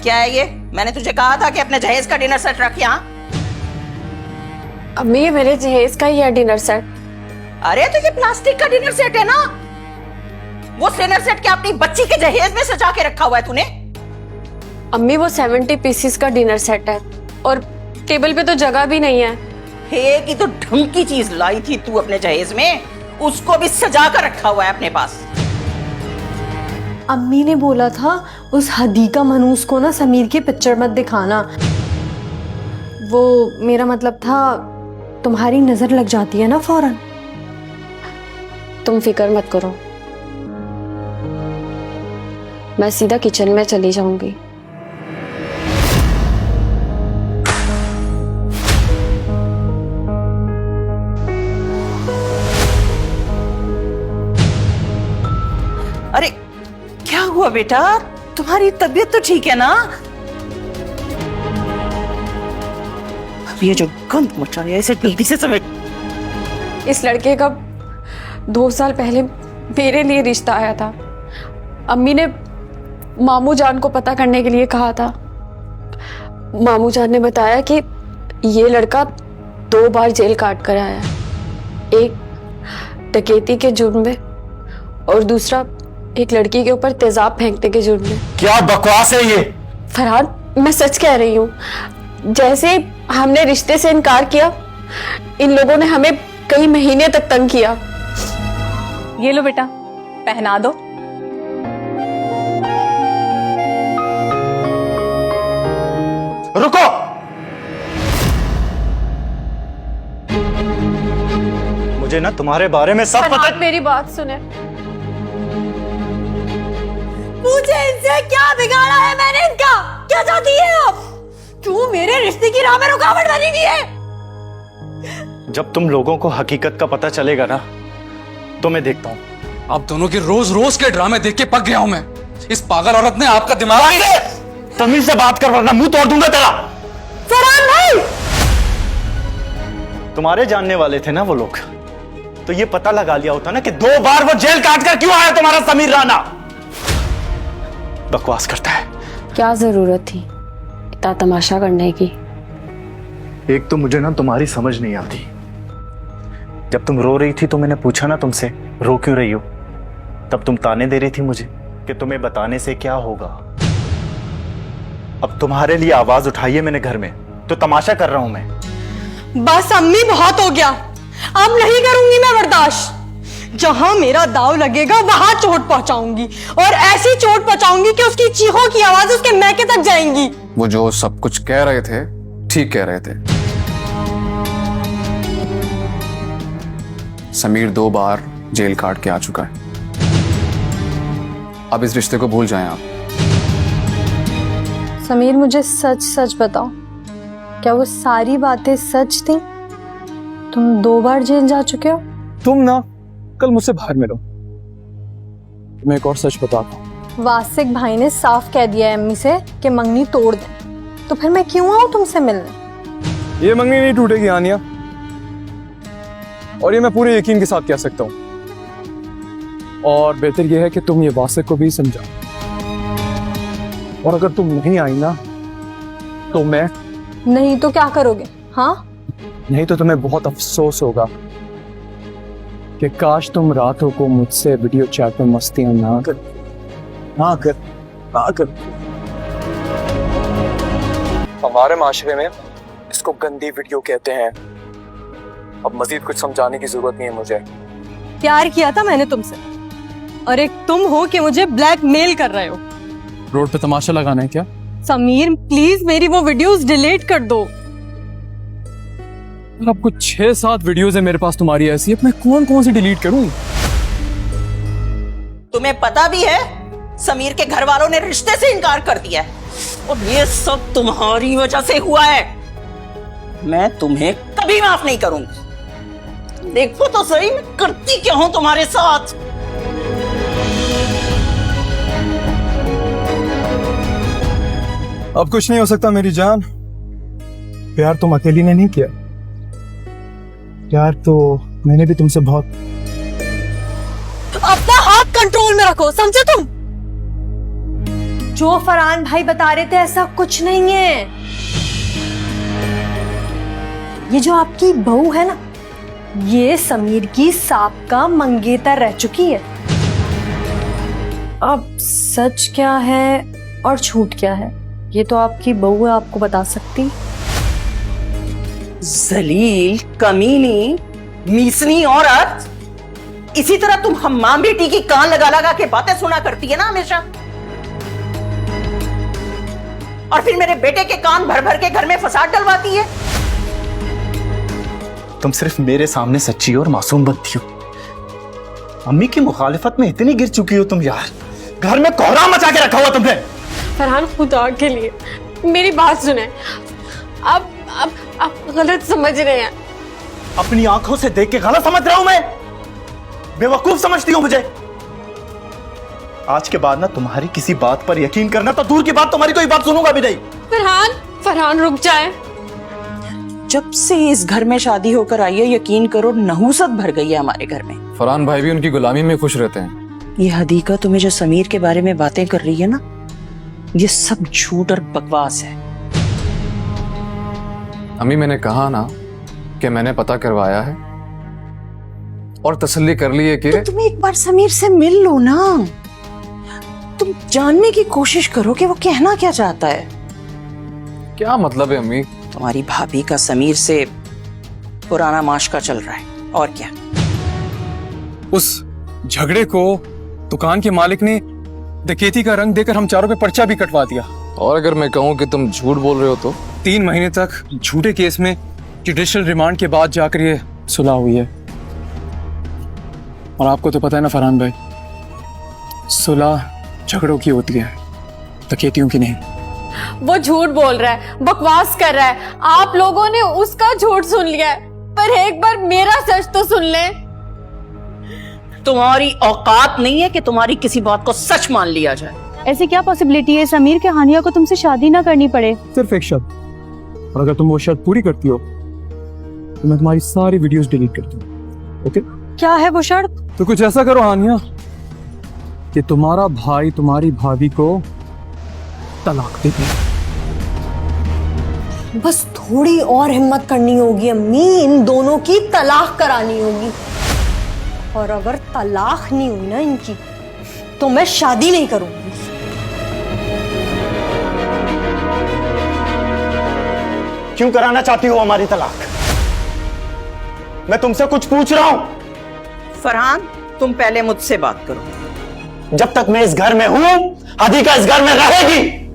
क्या है ये? मैंने तुझे कहा था कि अपने जहेज का डिनर सेट रख यहाँ। अम्मी ये मेरे जहेज का ही है डिनर सेट। अरे तो ये प्लास्टिक का डिनर सेट है ना, वो डिनर सेट क्या अपनी बच्ची के जहेज में सजा के रखा हुआ है तूने? अम्मी वो 70 पीसीस का डिनर सेट है और टेबल पे तो जगह भी नहीं है। हे की तो ढंग की चीज लाई थी तू अपने जहेज में, उसको भी सजा कर रखा हुआ है अपने पास। अम्मी ने बोला था उस हदीका मनूस को ना समीर की पिक्चर मत दिखाना। वो मेरा मतलब था तुम्हारी नजर लग जाती है ना फौरन। तुम फिक्र मत करो, मैं सीधा किचन में चली जाऊंगी। अरे क्या हुआ बेटा, तुम्हारी तबीयत तो ठीक है ना? अब ये जो गंद मचा है इसे जल्दी से समेट। इस लड़के का 2 साल पहले मेरे लिए रिश्ता आया था। अम्मी ने मामू जान को पता करने के लिए कहा था। मामू जान ने बताया कि ये लड़का 2 बार जेल काट कर आया है, एक डकैती के जुर्म में और दूसरा एक लड़की के ऊपर तेजाब फेंकने के जुर्म में। क्या बकवास है ये? फरहाद, मैं सच कह रही हूँ। जैसे हमने रिश्ते से इनकार किया, इन लोगों ने हमें कई महीने तक तंग किया। ये लो बेटा, पहना दो। रुको, मुझे ना तुम्हारे बारे में सब पता। फरहाद, मेरी बात सुने। मुझे इनसे क्या बिगाड़ा है मैंने इनका? क्या चाहती है आप? क्यों मेरे रिश्ते की राह में रुकावट बनी हुई है? जब तुम लोगों को हकीकत का पता चलेगा ना तो मैं देखता हूं। आप दोनों के रोज रोज के ड्रामे देख के पक गया हूं मैं। इस पागल औरत ने आपका दिमाग। तमीज से बात कर वरना मुंह तोड़ दूंगा तेरा। फरहाद भाई, तुम्हारे जानने वाले थे ना वो लोग, तो ये पता लगा लिया होता ना कि 2 बार वो जेल काट कर क्यों आया तुम्हारा समीर राणा। बकवास करता है। क्या जरूरत थी इतना तमाशा करने की? एक तो मुझे ना तुम्हारी समझ नहीं आती। जब तुम रो रही थी तो मैंने पूछा ना तुमसे रो क्यों रही हो, तब तुम ताने दे रही थी मुझे कि तुम्हें बताने से क्या होगा। अब तुम्हारे लिए आवाज उठाई है मैंने घर में, तो तमाशा कर रहा हूं मैं। बस अम्मी बहुत हो गया, अब नहीं करूंगी मैं बर्दाश्त। जहां मेरा दाव लगेगा वहां चोट पहुंचाऊंगी, और ऐसी चोट पहुंचाऊंगी कि उसकी चीखों की आवाज उसके मैके तक जाएंगी। वो जो सब कुछ कह रहे थे ठीक कह रहे थे। समीर 2 बार जेल काट के आ चुका है। अब इस रिश्ते को भूल जाएं आप। समीर, मुझे सच सच बताओ, क्या वो सारी बातें सच थी? तुम 2 बार जेल जा चुके हो? तुम ना कल मुझसे बाहर मिलो, मैं एक और सच बताता हूँ। वासिक भाई ने साफ कह दिया है अम्मी से कि मंगनी तोड़ दे, तो फिर मैं क्यों आऊं तुमसे मिलने? ये मंगनी नहीं टूटेगी आनिया, और ये मैं पूरे यकीन के साथ कह सकता हूँ। और बेहतर यह है कि तुम ये वासिक को भी समझाओ, और अगर तुम नहीं आई ना तो मैं नहीं तो क्या करोगे? हाँ, नहीं तो तुम्हें बहुत अफसोस होगा कि काश तुम रातों को मुझसे वीडियो चैट में मस्तियां ना कर। हमारे माशरे में इसको गंदी वीडियो कहते हैं। अब मजीद कुछ समझाने की जरूरत नहीं है मुझे। प्यार किया था मैंने तुमसे, और एक तुम हो कि मुझे ब्लैकमेल कर रहे हो। रोड पे तमाशा लगाना है क्या? समीर प्लीज मेरी वो वीडियोस डिलीट कर दो। अब कुछ 6-7 वीडियोस है मेरे पास तुम्हारी ऐसी, अब मैं कौन सी डिलीट करूं? तुम्हें पता भी है समीर के घर वालों ने रिश्ते से इनकार कर दिया है, और ये सब तुम्हारी वजह से हुआ है। मैं तुम्हें कभी माफ नहीं करूंगी। देखो तो सही मैं करती क्या हूं तुम्हारे साथ। अब कुछ नहीं हो सकता मेरी जान। प्यार तुम अकेली ने नहीं किया, प्यार तो मैंने भी तुमसे बहुत। अपना हाथ कंट्रोल में रखो, समझे तुम? जो फरहान भाई बता रहे थे ऐसा कुछ नहीं है। ये जो आपकी बहू है ना, ये समीर की साबका मंगेतर रह चुकी है। अब सच क्या है और झूठ क्या है, ये तो आपकी बहू है, आपको बता सकती। जलील, कमीनी, मीसनी औरत, इसी तरह तुम हम्माम बेटी की कान लगा लगा के बातें सुना करती है ना हमेशा, और फिर मेरे बेटे के कान भर भर के घर में फसाद डलवाती है। तुम सिर्फ मेरे सामने सच्ची और मासूम बनती हो। अम्मी की मुखालिफत में इतनी गिर चुकी हो तुम यार, घर में कोहराम मचा के रखा हुआ तुमने। फरहान खुदा के लिए मेरी बात सुने, आप गलत समझ रहे हैं। अपनी आंखों से देख के गलत समझ रहा हूं मैं? बेवकूफ समझती हो मुझे? आज के बाद ना तुम्हारी किसी बात पर यकीन करना तो दूर की बात, तुम्हारी कोई बात सुनूंगा भी नहीं। फरहान रुक जाए। जब से इस घर में शादी होकर आई है, यकीन करो नहूसत भर गई है हमारे घर में। फरहान भाई भी उनकी गुलामी में खुश रहते हैं। ये हदीका तुम्हें जो समीर के बारे में बातें कर रही है ना, ये सब झूठ और बकवास है। अम्मी मैंने कहा ना कि मैंने पता करवाया है और तसल्ली कर ली है कि तो तुम एक बार समीर से मिल लो ना, तुम जानने की कोशिश करो कि वो कहना क्या चाहता है। क्या मतलब है अम्मी? तुम्हारी भाभी का समीर से पुराना माशका चल रहा है, और क्या। उस झगड़े को दुकान के मालिक ने डकैती का रंग देकर हम चारों पे पर्चा भी कटवा दिया। और अगर मैं कहूं कि तुम झूठ बोल रहे हो तो? 3 महीने तक झूठे केस में जुडिशियल रिमांड के बाद जाकर ये सुलह हुई है। और आपको तो पता है ना फरहान भाई, सुलह झगड़ों की होती है, डकैतियों की नहीं। वो झूठ बोल रहा है, बकवास कर रहा है। आप लोगों ने उसका झूठ सुन लिया है, पर एक बार मेरा सच तो सुन ले। तुम्हारी औकात नहीं है कि तुम्हारी किसी बात को सच मान लिया जाए। ऐसी क्या पॉसिबिलिटी है समीर के हानिया को तुमसे शादी ना करनी पड़े? सिर्फ एक शर्त, और अगर तुम वो शर्त पूरी करती हो तो मैं तुम्हारी सारी वीडियोस डिलीट करती हूँ। ओके? क्या है वो शर्त? तो कुछ ऐसा करो हानिया कि तुम्हारा भाई तुम्हारी भाभी को तलाक दे दे। बस थोड़ी और हिम्मत करनी होगी अम्मी, इन दोनों की तलाक करानी होगी। और अगर तलाक नहीं हुई ना इनकी, तो मैं शादी नहीं करूंगी। क्यों कराना चाहती हो हमारी तलाक? मैं तुमसे कुछ पूछ रहा हूं। फरहान, तुम पहले मुझसे बात करो। जब तक मैं इस घर में हूं, हदीका इस घर में रहेगी।